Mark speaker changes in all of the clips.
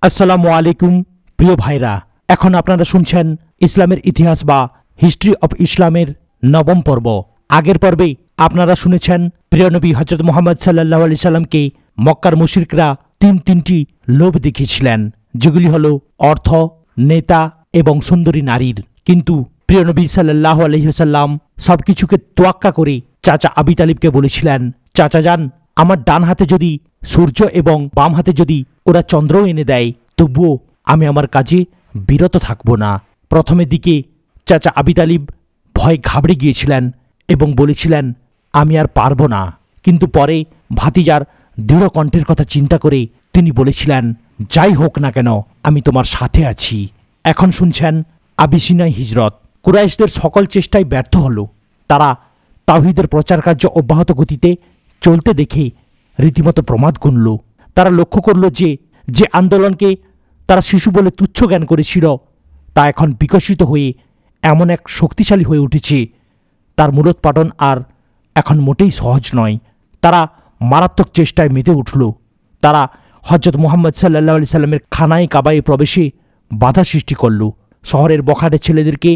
Speaker 1: আসসালামু আলাইকুম প্রিয় ভাইরা, এখন আপনারা শুনছেন ইসলামের ইতিহাস বা হিস্ট্রি অফ ইসলামের নবম পর্ব। আগের পর্বে আপনারা শুনেছেন প্রিয় নবী হযরত মুহাম্মদ সাল্লাল্লাহু আলাইহি সাল্লামকে মক্কার মুশরিকরা তিনটি লোভ দেখিয়েছিলেন, যেগুলি হলো অর্থ, নেতা এবং সুন্দরী নারীর। কিন্তু প্রিয় নবী সাল্লাল্লাহু আলাইহি সাল্লাম সবকিছুকে তোয়াক্কা করে চাচা আবু তালিবকে বলেছিলেন, চাচা যান, আমার ডান হাতে যদি সূর্য এবং বাম হাতে যদি ওরা চন্দ্রও এনে দেয়, তবুও আমি আমার কাজে বিরত থাকব না। প্রথমের দিকে চাচা আবু তালিব ভয় ঘাবড়ে গিয়েছিলেন এবং বলেছিলেন, আমি আর পারব না। কিন্তু পরে ভাতিজার দৃঢ় কণ্ঠের কথা চিন্তা করে তিনি বলেছিলেন, যাই হোক না কেন আমি তোমার সাথে আছি। এখন শুনছেন আবিসিনিয়ায় হিজরত। কুরাইশদের সকল চেষ্টায় ব্যর্থ হল। তারা তাওহীদের প্রচার কার্য অব্যাহত গতিতে চলতে দেখে রীতিমতো প্রমাদ গুনল। তারা লক্ষ্য করল যে আন্দোলনকে তারা শিশু বলে তুচ্ছ জ্ঞান করেছিল, তা এখন বিকশিত হয়ে এমন এক শক্তিশালী হয়ে উঠেছে, তার মূলোৎপাটন আর এখন মোটেই সহজ নয়। তারা মারাত্মক চেষ্টায় মেতে উঠল। তারা হযরত মুহাম্মদ সাল্লাল্লাহু আলাইহি সাল্লামের খানায় কাবায় প্রবেশে বাধা সৃষ্টি করল। শহরের বখাটে ছেলেদেরকে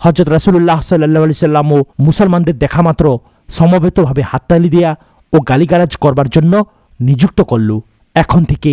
Speaker 1: হযরত রাসূলুল্লাহ সাল্লাল্লাহু আলাইহি সাল্লাম ও মুসলমানদের দেখা মাত্র সমবেতভাবে হাততালি দেয়া ও গালিগালাজ করবার জন্য নিযুক্ত করল। এখন থেকে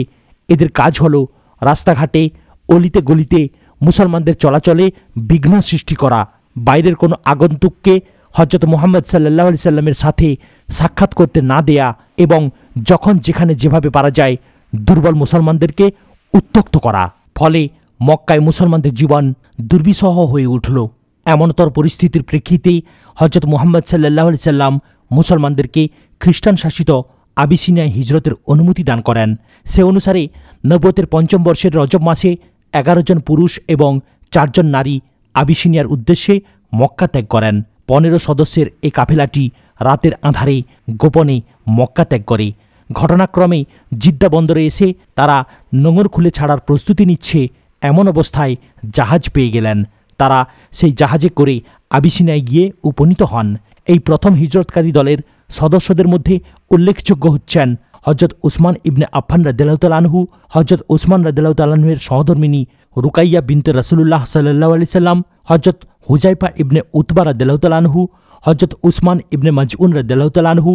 Speaker 1: এদের কাজ হল রাস্তাঘাটে, অলিতে গলিতে মুসলমানদের চলাচলে বিঘ্ন সৃষ্টি করা, বাইরের কোনো আগন্তুককে হযরত মুহাম্মদ সাল্লাল্লাহু আলাইহি সাল্লামের সাথে সাক্ষাৎ করতে না দেয়া এবং যখন যেখানে যেভাবে পারা যায় দুর্বল মুসলমানদেরকে উত্ত্যক্ত করা। ফলে মক্কায় মুসলমানদের জীবন দুর্বিষহ হয়ে উঠল। এমনতর পরিস্থিতির প্রেক্ষিতেই হযরত মুহাম্মদ সাল্লাল্লাহু আলাইহি সাল্লাম মুসলমানদেরকে খ্রিস্টান শাসিত আবিসিনিয়ায় হিজরতের অনুমতি দান করেন। সে অনুসারে নবুয়তের পঞ্চম বর্ষের রজব মাসে 11 জন পুরুষ এবং 4 জন নারী আবিসিনিয়ার উদ্দেশ্যে মক্কা ত্যাগ করেন। 15 সদস্যের এই কাফেলাটি রাতের আঁধারে গোপনে মক্কা ত্যাগ করে। ঘটনাক্রমে জিদ্দা বন্দরে এসে তারা নোঙর খুলে ছাড়ার প্রস্তুতি নিচ্ছে, এমন অবস্থায় জাহাজ পেয়ে গেলেন। তারা সেই জাহাজে করে আবিসিনিয়ায় গিয়ে উপনীত হন। এই প্রথম হিজরতকারী দলের সদস্যদের মধ্যে উল্লেখযোগ্য হচ্ছেন হযরত উসমান ইবনে আফফান রাদিয়াল্লাহু তাআলা আনহু, হযরত উসমান রাদিয়াল্লাহু তাআলা আনহুর সহধর্মিণী রুকাইয়া বিনতে রাসূলুল্লাহ সাল্লাল্লাহু আলাইহি সাল্লাম, হযরত হুযায়ফা ইবনে উতবা রাদিয়াল্লাহু তাআলা আনহু, হযরত উসমান ইবনে মাজউন রাদিয়াল্লাহু তাআলা আনহু,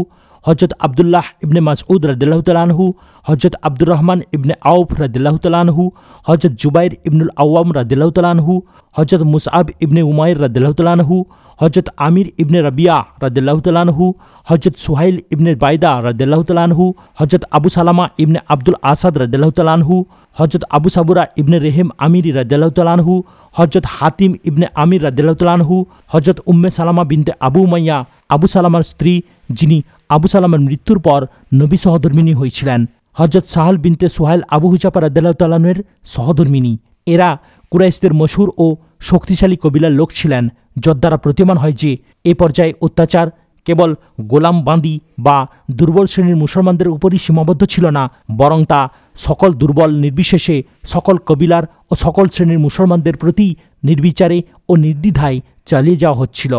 Speaker 1: হযরত আব্দুল্লাহ ইবনে মাসউদ রাদিয়াল্লাহু তাআলা আনহু, হযরত আব্দুর রহমান ইবনে আউফ রাদিয়াল্লাহু তাআলা আনহু, হযরত জুবাইর ইবনুল আওয়াম রাদিয়াল্লাহু তাআলা আনহু, হযরত মুসআব ইবনে উমাইর রাদিয়াল্লাহু তাআলা আনহু, হযরত আমির ইবনে রাবিয়া রাদিয়াল্লাহু তাআলা আনহু, হযরত সুহাইল ইবনে বাইদা রাদিয়াল্লাহু তাআলা আনহু, হযরত আবু সালামা ইবনে আব্দুল আসাদ রাদিয়াল্লাহু তাআলা আনহু, হযরত আবু সাবুরা ইবনে রেহেম আমিরি রাদিয়াল্লাহু তাআলা আনহু, হযরত হাতিম ইবনে আমির রাদিয়াল্লাহু তাআলা আনহু, হযরত উম্মে সালামা বিনতে আবু উমাইয়া, আবু সালামার স্ত্রী, যিনি আবু সালামার মৃত্যুর পর নবী সহধর্মিণী হয়েছিলেন, হযরত সাহাল বিনতে সুহাইল আবু হুজাফা রাদিয়াল্লাহু তাআলা আনহুর সহধর্মিণী। এরা কুরাইশদের মশহুর ও শক্তিশালী কবিলার লোক ছিলেন, যার দ্বারা প্রতীয়মান হয় যে এ পর্যায়ে অত্যাচার কেবল গোলাম বাঁদি বা দুর্বল শ্রেণীর মুসলমানদের উপরই সীমাবদ্ধ ছিল না, বরং তা সকল দুর্বল নির্বিশেষে সকল কবিলার ও সকল শ্রেণীর মুসলমানদের প্রতি নির্বিচারে ও নির্দ্বিধায় চালিয়ে যাওয়া হচ্ছিল।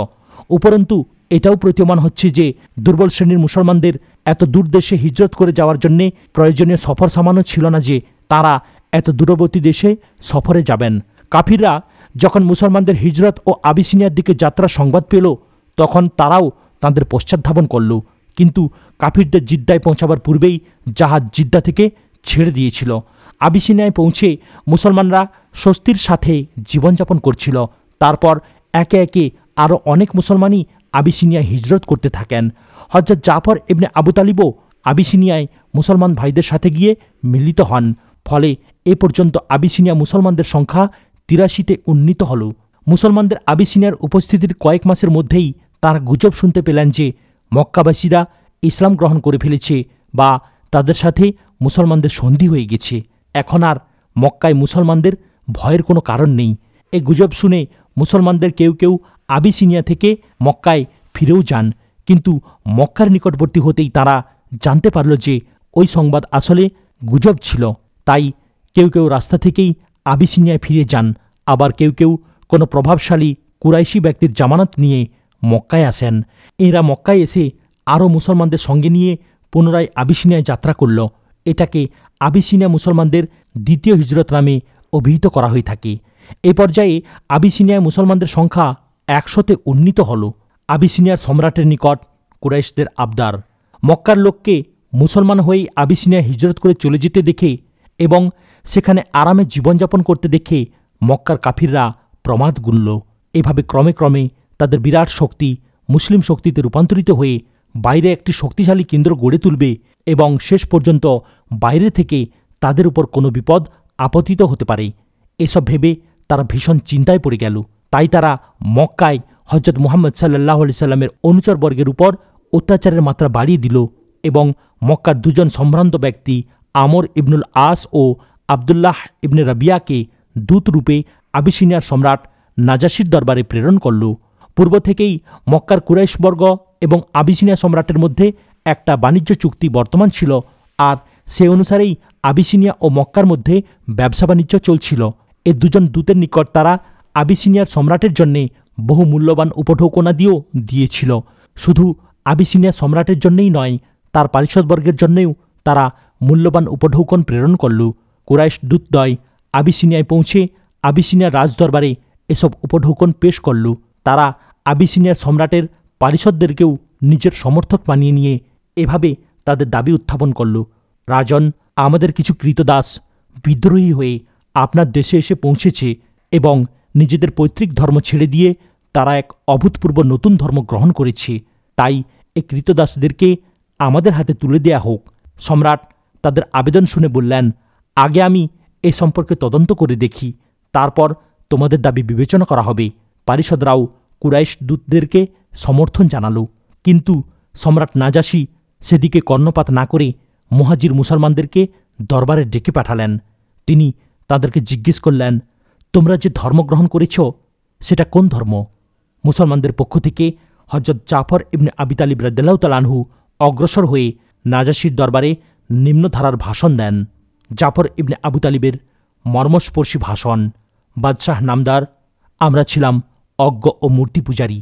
Speaker 1: উপরন্তু এটাও প্রতীয়মান হচ্ছে যে দুর্বল শ্রেণীর মুসলমানদের এত দূর দেশে হিজরত করে যাওয়ার জন্যে প্রয়োজনীয় সফর সামানও ছিল না যে তারা এত দূরবর্তী দেশে সফরে যাবেন। কাফিররা যখন মুসলমানদের হিজরত ও আবিসিনিয়ার দিকে যাত্রার সংবাদ পেল, তখন তারাও তাদের পশ্চাৎধাবন করল। কিন্তু কাফিরদের জিদ্দায় পৌঁছাবার পূর্বেই জাহাজ জিদ্দা থেকে ছেড়ে দিয়েছিল। আবিসিনিয়ায় পৌঁছে মুসলমানরা স্বস্তির সাথে জীবনযাপন করছিল। তারপর একে একে আরও অনেক মুসলমানই আবিসিনিয়ায় হিজরত করতে থাকেন। হযরত জাফর ইবনে আবু তালিবও আবিসিনিয়ায় মুসলমান ভাইদের সাথে গিয়ে মিলিত হন। ফলে এ পর্যন্ত আবিসিনিয়া মুসলমানদের সংখ্যা 83-তে উন্নীত হল। মুসলমানদের আবিসিনিয়ার উপস্থিতির কয়েক মাসের মধ্যেই তারা গুজব শুনতে পেলেন যে মক্কাবাসীরা ইসলাম গ্রহণ করে ফেলেছে বা তাদের সাথে মুসলমানদের সন্ধি হয়ে গেছে। এখন আর মক্কায় মুসলমানদের ভয়ের কোনো কারণ নেই। এই গুজব শুনে মুসলমানদের কেউ কেউ আবিসিনিয়া থেকে মক্কায় ফিরেও যান। কিন্তু মক্কার নিকটবর্তী হতেই তারা জানতে পারল যে ওই সংবাদ আসলে গুজব ছিল। তাই কেউ কেউ রাস্তা থেকেই আবিসিনিয়ায় ফিরে যান, আবার কেউ কেউ কোনো প্রভাবশালী কুরাইশি ব্যক্তির জামানত নিয়ে মক্কায় আসেন। এরা মক্কায় এসে আরও মুসলমানদের সঙ্গে নিয়ে পুনরায় আবিসিনিয়ায় যাত্রা করল এটাকে আবিসিনিয়া মুসলমানদের দ্বিতীয় হিজরত নামে অভিহিত করা হয়ে থাকে। এই পর্যায়ে আবিসিনিয়ায় মুসলমানদের সংখ্যা 100-তে উন্নীত হল। আবিসিনিয়ার সম্রাটের নিকট কুরাইশদের আবদার, মক্কার লোককে মুসলমান হয়েই আবিসিনিয়া হিজরত করে চলে যেতে দেখে এবং সেখানে আরামে জীবনযাপন করতে দেখে মক্কার কাফিররা প্রমাদ গুনল। এভাবে ক্রমে ক্রমে তাদের বিরাট শক্তি মুসলিম শক্তিতে রূপান্তরিত হয়ে বাইরে একটি শক্তিশালী কেন্দ্র গড়ে তুলবে এবং শেষ পর্যন্ত বাইরে থেকে তাদের উপর কোনো বিপদ আপতিত হতে পারে। এসব ভেবে তারা ভীষণ চিন্তায় পড়ে গেল। তাই তারা মক্কায় হজরত মুহাম্মদ সাল্লাল্লাহু আলাইহি সাল্লামের অনুচরবর্গের উপর অত্যাচারের মাত্রা বাড়িয়ে দিল এবং মক্কার দুজন সম্ভ্রান্ত ব্যক্তি আমর ইবনুল আস ও আবদুল্লাহ ইবনে রাবিয়াকে দূতরূপে আবিসিনিয়ার সম্রাট নাজাশির দরবারে প্রেরণ করল। পূর্ব থেকেই মক্কার কুরাইশবর্গ এবং আবিসিনিয়া সম্রাটের মধ্যে একটা বাণিজ্য চুক্তি বর্তমান ছিল, আর সে অনুসারেই আবিসিনিয়া ও মক্কার মধ্যে ব্যবসা বাণিজ্য চলছিল। এ দুজন দূতের নিকট তারা আবিসিনিয়ার সম্রাটের জন্যে বহু মূল্যবান উপঢৌকনাদিও দিয়েছিল। শুধু আবিসিনিয়া সম্রাটের জন্যই নয়, তার পারিষদবর্গের জন্যেও তারা মূল্যবান উপঢৌকন প্রেরণ করল। কুরাইশ দূতদ্বয় আবিসিনিয়ায় পৌঁছে আবিসিনিয়ার রাজদরবারে এসব উপঢৌকন পেশ করল। তারা আবিসিনিয়ার সম্রাটের পারিষদদেরকেও নিজের সমর্থক বানিয়ে নিয়ে এভাবে তাদের দাবি উত্থাপন করল, রাজন, আমাদের কিছু কৃতদাস বিদ্রোহী হয়ে আপনার দেশে এসে পৌঁছেছে এবং নিজেদের পৈতৃক ধর্ম ছেড়ে দিয়ে তারা এক অভূতপূর্ব নতুন ধর্ম গ্রহণ করেছে। তাই এই কৃতদাসদেরকে আমাদের হাতে তুলে দেয়া হোক। সম্রাট তাদের আবেদন শুনে বললেন, আগে আমি এ সম্পর্কে তদন্ত করে দেখি, তারপর তোমাদের দাবি বিবেচনা করা হবে। পারিষদরাও কুরাইশ দূতদেরকে সমর্থন জানালো, কিন্তু সম্রাট নাজাশী সেদিকে কর্ণপাত না করে মুহাজির মুসলমানদেরকে দরবারে ডেকে পাঠালেন। তিনি তাদেরকে জিজ্ঞেস করলেন, তোমরা যে ধর্ম গ্রহণ করেছ সেটা কোন ধর্ম? মুসলমানদের পক্ষ থেকে হযরত জাফর ইবনে আবি তালিব রাদিয়াল্লাহু তাআলা আনহু অগ্রসর হয়ে নাজাশীর দরবারে নিম্নধারার ভাষণ দেন। জাফর ইবনে আবু তালিবের মর্মস্পর্শী ভাষণ। বাদশাহ নামদার, আমরা ছিলাম অজ্ঞ ও মূর্তি পূজারী,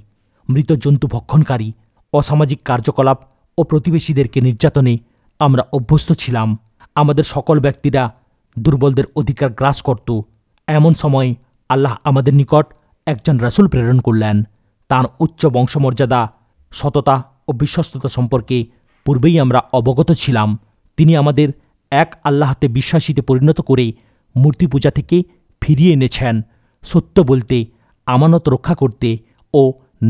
Speaker 1: মৃত জন্তু ভক্ষণকারী, অসামাজিক কার্যকলাপ ও প্রতিবেশীদেরকে নির্যাতনে আমরা অভ্যস্ত ছিলাম। আমাদের সকল ব্যক্তিরা দুর্বলদের অধিকার গ্রাস করত। এমন সময় আল্লাহ আমাদের নিকট একজন রাসূল প্রেরণ করলেন। তাঁর উচ্চ বংশমর্যাদা, সততা ও বিশ্বস্ততা সম্পর্কে পূর্বেই আমরা অবগত ছিলাম। তিনি আমাদের এক আল্লাহতে বিশ্বাসীতে পরিণত করে মূর্তি পূজা থেকে ফিরিয়ে এনেছেন। সত্য বলতে, আমানত রক্ষা করতে ও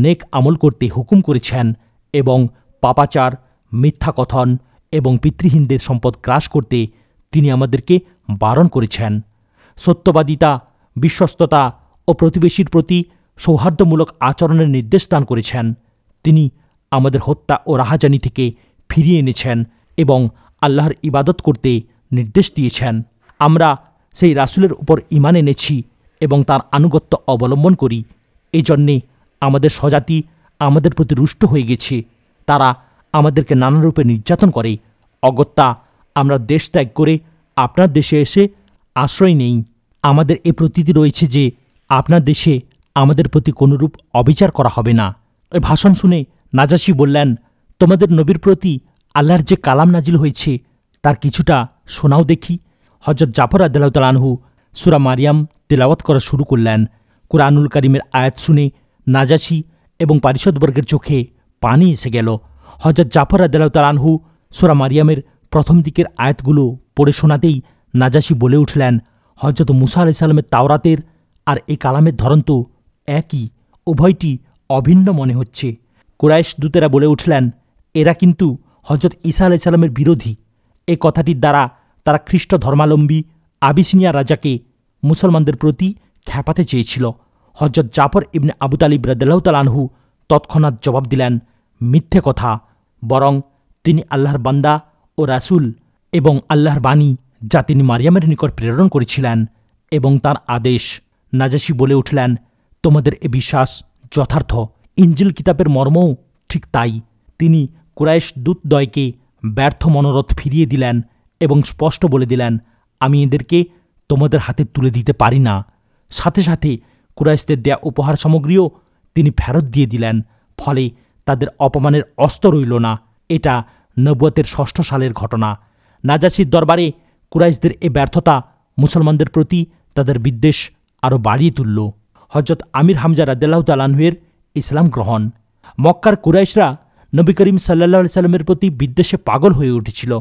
Speaker 1: নেক আমল করতে হুকুম করেছেন এবং পাপাচার, মিথ্যা কথন এবং পিতৃহীনদের সম্পদ গ্রাস করতে তিনি আমাদেরকে বারণ করেছেন। সত্যবাদিতা, বিশ্বস্ততা ও প্রতিবেশীর প্রতি সৌহার্দ্যমূলক আচরণের নির্দেশ দান করেছেন। তিনি আমাদের হত্যা ও রাহাজানি থেকে ফিরিয়ে এনেছেন এবং আল্লাহর ইবাদত করতে নির্দেশ দিয়েছেন। আমরা সেই রাসূলের উপর ঈমান এনেছি এবং তার আনুগত্য অবলম্বন করি। এজন্যে আমাদের স্বজাতি আমাদের প্রতি রুষ্ট হয়ে গেছে। তারা আমাদেরকে নানারূপে নির্যাতন করে। অগত্যা আমরা দেশ ত্যাগ করে আপনার দেশে এসে আশ্রয় নেই। আমাদের এ প্রতীতি রয়েছে যে আপনার দেশে আমাদের প্রতি কোনরূপ অবিচার করা হবে না। এ ভাষণ শুনে নাজাশী বললেন, তোমাদের নবীর প্রতি আল্লাহর যে কালাম নাজিল হয়েছে তার কিছুটা শোনাও দেখি। হযরত জাফর রাদিয়াল্লাহু তাআলা আনহু সূরা মারিয়াম তেলাওয়াত করা শুরু করলেন। কুরআনুল কারীমের আয়াত শুনে নাজাশী এবং পারিষদবর্গের চোখে পানি এসে গেল। হযরত জাফর রাদিয়াল্লাহু তাআলা আনহু সূরা মারিয়ামের প্রথম দিকের আয়াতগুলো পড়ে শোনাতেই নাজাশী বলে উঠলেন, হযরত মূসা আলাইহিস সালামের তাওরাতের আর এই কালামের ধরন তো একই, উভয়টি অভিন্ন মনে হচ্ছে। কুরাইশ দূতেরা বলে উঠলেন, এরা কিন্তু হযরত ঈসা আলাইহিস সালামের বিরোধী। এ কথাটির দ্বারা তারা খ্রিস্ট ধর্মাবলম্বী আবিসিনিয়া রাজাকে মুসলমানদের প্রতি খ্যাপাতে চেয়েছিল। হযরত জাফর ইবনে আবু তালিব রাদিয়াল্লাহু তাআলা আনহু তৎক্ষণাৎ জবাব দিলেন, মিথ্যে কথা, বরং তিনি আল্লাহর বান্দা ও রাসূল এবং আল্লাহর বাণী যা তিনি মারিয়ামের নিকট প্রেরণ করেছিলেন এবং তার আদেশ। নাজাশী বলে উঠলেন, তোমাদের এ বিশ্বাস যথার্থ। ইনজিল কিতাবের মর্মও ঠিক তাই। তিনি কুরাইশ দূতদ্বয়কে ব্যর্থ মনোরথ ফিরিয়ে দিলেন এবং স্পষ্ট বলে দিলেন, আমি এদেরকে তোমাদের হাতে তুলে দিতে পারি না। সাথে সাথে কুরাইশদের দেয়া উপহার সামগ্রীও তিনি ফেরত দিয়ে দিলেন। ফলে তাদের অপমানের অস্ত রইল না। এটা নবুয়তের ৬ষ্ঠ সালের ঘটনা। নাজাসির দরবারে কুরাইশদের এ ব্যর্থতা মুসলমানদের প্রতি তাদের বিদ্বেষ আরও বাড়িয়ে তুলল। হজরত আমির হামজা রাদিয়াল্লাহু তাআলা আনহুর ইসলাম গ্রহণ। মক্কার কুরাইশরা নবী করিম সাল্লাল্লাহু আলাইহি সাল্লামের প্রতি বিদ্বেষে পাগল হয়ে উঠেছিল।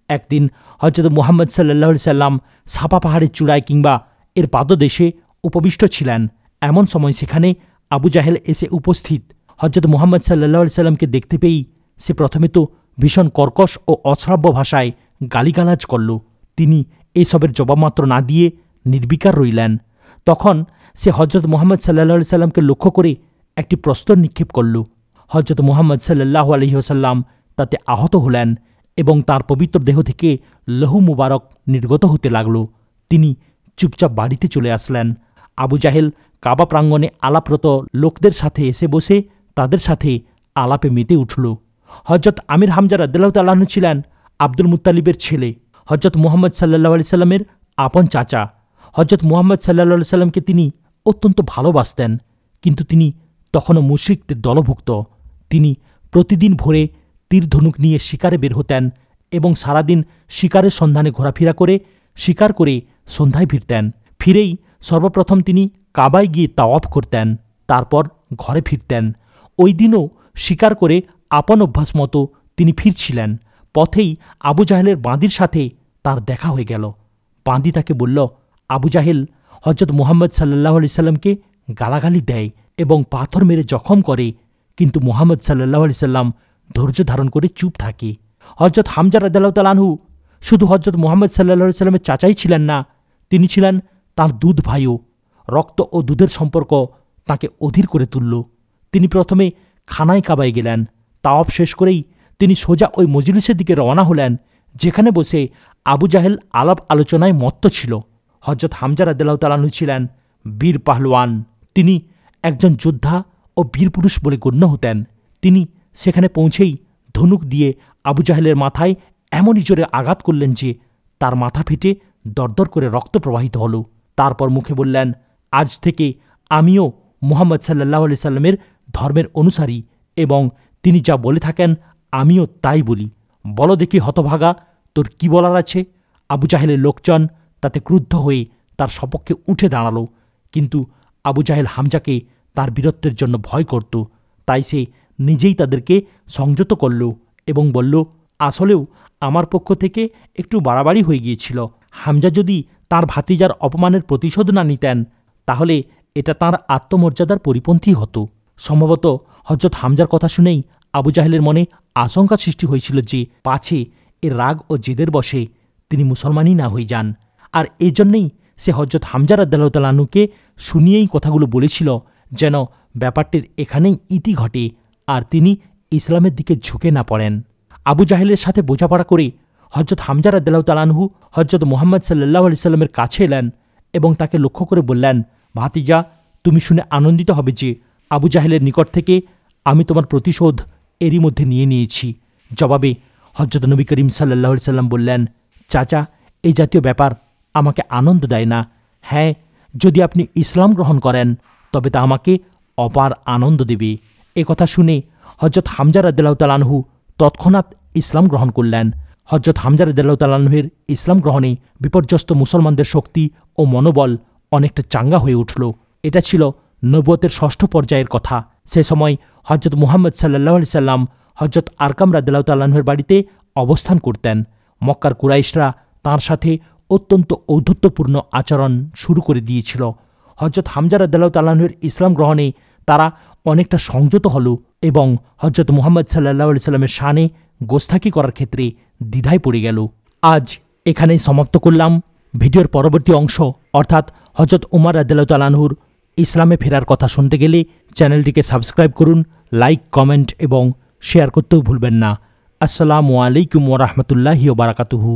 Speaker 1: একদিন হজরত মুহাম্মদ সাল্লাল্লাহু আলাইহি সাল্লাম সাফা পাহাড়ের চূড়ায় কিংবা এর পাদদেশে উপবিষ্ট ছিলেন। এমন সময় সেখানে আবু জাহেল এসে উপস্থিত। হজরত মুহাম্মদ সাল্লাল্লাহু আলাইহি সাল্লামকে দেখতে পেয়েই সে প্রথমে তো ভীষণ কর্কশ ও অশ্রাব্য ভাষায় গালিগালাজ করল। তিনি এসবের জবাব মাত্র না দিয়ে নির্বিকার রইলেন। তখন সে হজরত মুহাম্মদ সাল্লাল্লাহু আলাইহি সাল্লামকে লক্ষ্য করে একটি প্রস্তর নিক্ষেপ করল। হজরত মুহাম্মদ সাল্লাল্লাহু আলাইহি ওয়াসাল্লাম তাতে আহত হলেন এবং তার পবিত্র দেহ থেকে লহু মুবারক নির্গত হতে লাগল। তিনি চুপচাপ বাড়িতে চলে আসলেন। আবু জাহেল কাবা প্রাঙ্গণে আলাপরত লোকদের সাথে এসে বসে তাদের সাথে আলাপে মেতে উঠল। হজরত আমির হামজা রাদিয়াল্লাহু তাআলা আনহু ছিলেন আব্দুল মুত্তালিবের ছেলে, হজরত মুহাম্মদ সাল্লাল্লাহু আলাইহি সাল্লামের আপন চাচা। হজরত মুহাম্মদ সাল্লাল্লাহু আলাইহি সাল্লামকে তিনি অত্যন্ত ভালোবাসতেন, কিন্তু তিনি তখনও মুশরিকদের দলভুক্ত। তিনি প্রতিদিন ভোরে তীর ধনুক নিয়ে শিকারে বের হতেন এবং সারাদিন শিকারের সন্ধানে ঘোরাফেরা করে শিকার করে সন্ধ্যায় ফিরতেন। ফিরেই সর্বপ্রথম তিনি কাবায় গিয়ে তাওয়াফ করতেন, তারপর ঘরে ফিরতেন। ওই দিনও শিকার করে আপন অভ্যাস মতো তিনি ফিরছিলেন। পথেই আবু জাহেলের বাঁদির সাথে তার দেখা হয়ে গেল। বাঁদি তাকে বলল, আবু জাহেল হজরত মুহাম্মদ সাল্লাল্লাহু আলাইহি সাল্লামকে গালাগালি দেয় এবং পাথর মেরে জখম করে, কিন্তু মুহাম্মদ সাল্লাল্লাহু আলাইহি সাল্লাম ধৈর্য ধারণ করে চুপ থাকে। হজরত হামজা রাদিয়াল্লাহু তাআলা আনহু শুধু হজরত মুহাম্মদ সাল্লাল্লাহু আলাইহি সাল্লামের চাচাই ছিলেন না, তিনি ছিলেন তাঁর দুধ ভাইও। রক্ত ও দুধের সম্পর্ক তাকে অধীর করে তুলল। তিনি প্রথমে খানায় কাবায় গেলেন। তাওয়াফ শেষ করেই তিনি সোজা ওই মজলিসের দিকে রওনা হলেন যেখানে বসে আবু জাহেল আলাপ আলোচনায় মত্ত ছিল। হজরত হামজা রাদিয়াল্লাহু তাআলা আনহু ছিলেন বীর পাহলওয়ান। তিনি একজন যোদ্ধা ও বীরপুরুষ বলে গণ্য হতেন। তিনি সেখানে পৌঁছেই ধনুক দিয়ে আবু জাহেলের মাথায় এমনই জোরে আঘাত করলেন যে তার মাথা ফেটে দরদর করে রক্ত প্রবাহিত হল। তারপর মুখে বললেন, আজ থেকে আমিও মুহাম্মদ সাল্লাল্লাহু আলাইহি সাল্লামের ধর্মের অনুসারী এবং তিনি যা বলে থাকেন আমিও তাই বলি। বলো দেখি হতভাগা, তোর কি বলার আছে? আবু জাহেলের লোকজন তাতে ক্রুদ্ধ হয়ে তার সপক্ষে উঠে দাঁড়ালো, কিন্তু আবু জাহেল হামজাকে তার বীরত্বের জন্য ভয় করত। তাই সে নিজেই তাদেরকে সংযত করল এবং বলল, আসলেও আমার পক্ষ থেকে একটু বাড়াবাড়ি হয়ে গিয়েছিল। হামজা যদি তার ভাতিজার অপমানের প্রতিশোধ না নিতেন তাহলে এটা তার আত্মমর্যাদার পরিপন্থী হতো। সম্ভবত হজরত হামজার কথা শুনেই আবু জাহেলের মনে আশঙ্কা সৃষ্টি হয়েছিল যে পাছে এর রাগ ও জেদের বশে তিনি মুসলমানই না হয়ে যান। আর এই জন্যেই সে হজরত হামজা রাদিয়াল্লাহু তাআলা আনহুকে শুনিয়েই কথাগুলো বলেছিল যেন ব্যাপারটির এখানেই ইতি ঘটে আর তিনি ইসলামের দিকে ঝুঁকে না পড়েন। আবু জাহেলের সাথে বোঝাপড়া করে হজরত হামজা রাদিয়াল্লাহু তাআলা আনহু হজরত মুহাম্মদ সাল্লাল্লাহু আলাইহি সাল্লামের কাছে এলেন এবং তাকে লক্ষ্য করে বললেন, ভাতিজা, তুমি শুনে আনন্দিত হবে যে আবু জাহেলের নিকট থেকে আমি তোমার প্রতিশোধ এরই মধ্যে নিয়ে নিয়েছি। জবাবে হজরত নবী করিম সাল্লাল্লাহু আলাইহি সাল্লাম বললেন, চাচা, এই জাতীয় ব্যাপার আমাকে আনন্দ দেয় না। হ্যাঁ, যদি আপনি ইসলাম গ্রহণ করেন তবে তা আমাকে অপার আনন্দ দেবে। এ কথা শুনে হজরত হামজা রাদিয়াল্লাহু তাআলা আনহু তৎক্ষণাৎ ইসলাম গ্রহণ করলেন। হজরত হামজা রাদিয়াল্লাহু তাআলা আনহুর ইসলাম গ্রহণে বিপর্যস্ত মুসলমানদের শক্তি ও মনোবল অনেকটা চাঙ্গা হয়ে উঠল। এটা ছিল নবুয়তের ষষ্ঠ পর্যায়ের কথা। সে সময় হজরত মুহাম্মদ সাল্লাল্লাহু আলাইহি সাল্লাম হজরত আরকাম রাদিয়াল্লাহু তাআলা আনহুর বাড়িতে অবস্থান করতেন। মক্কার কুরাইশরা তাঁর সাথে অত্যন্ত ঔদ্ধত্যপূর্ণ আচরণ শুরু করে দিয়েছিল। হজরত হামজা রাদিয়াল্লাহু তাআলা আনহুর ইসলাম গ্রহণে তারা অনেকটা সংযত হল এবং হজরত মুহাম্মদ সাল্লাল্লাহু আলাইহি সাল্লামের শানে গোস্তাকি করার ক্ষেত্রে দ্বিধায় পড়ে গেল। আজ এখানেই সমাপ্ত করলাম। ভিডিওর পরবর্তী অংশ অর্থাৎ হজরত উমর রাদিয়াল্লাহু তাআলা আনহুর ইসলামে ফেরার কথা শুনতে গেলে চ্যানেলটিকে সাবস্ক্রাইব করুন, লাইক, কমেন্ট এবং শেয়ার করতেও ভুলবেন না। আসসালামু আলাইকুম ওয়া রাহমাতুল্লাহি ওয়া বারাকাতুহু।